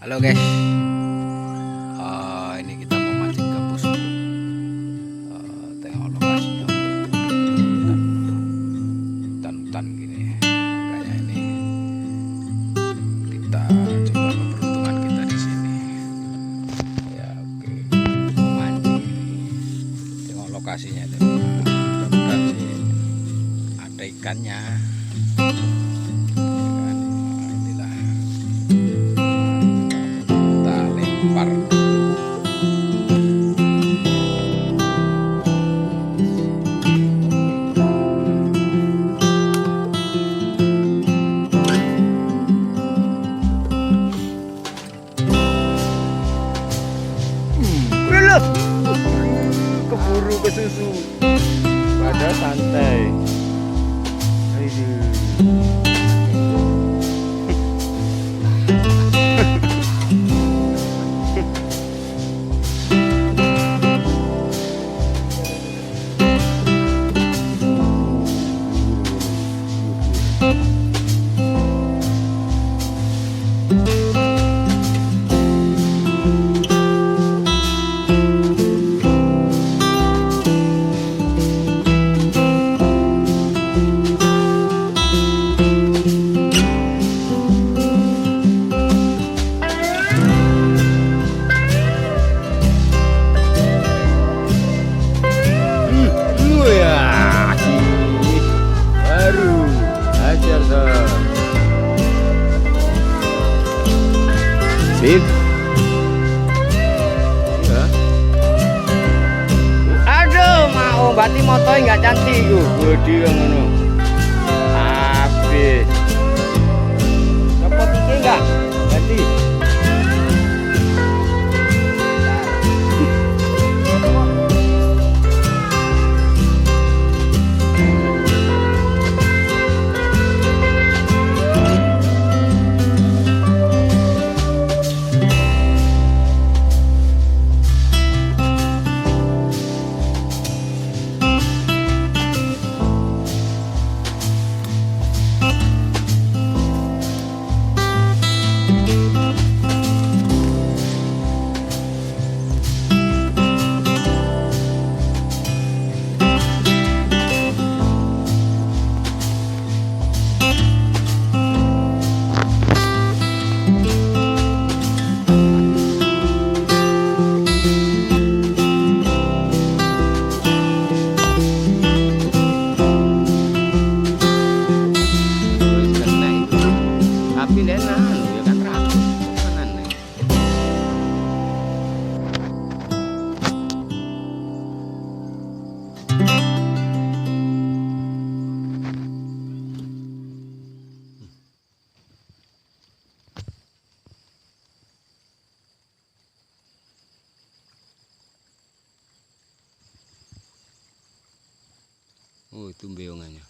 Halo guys, ini kita mau mancing gabus. Tengok lokasinya, hutan-hutan gini. Makanya ini kita coba keberuntungan kita di sini. Ya oke, mau mancing ini. Tengok lokasinya, mudah-mudahan sih ada ikannya. Lempar keburu ke susu padahal santai. Sip. Ya. Aduh, mau berarti motonya nggak cantik tuh. Bodi yang ngono. Habis. Copot iki enggak? Ganti. Oh, itu beongannya.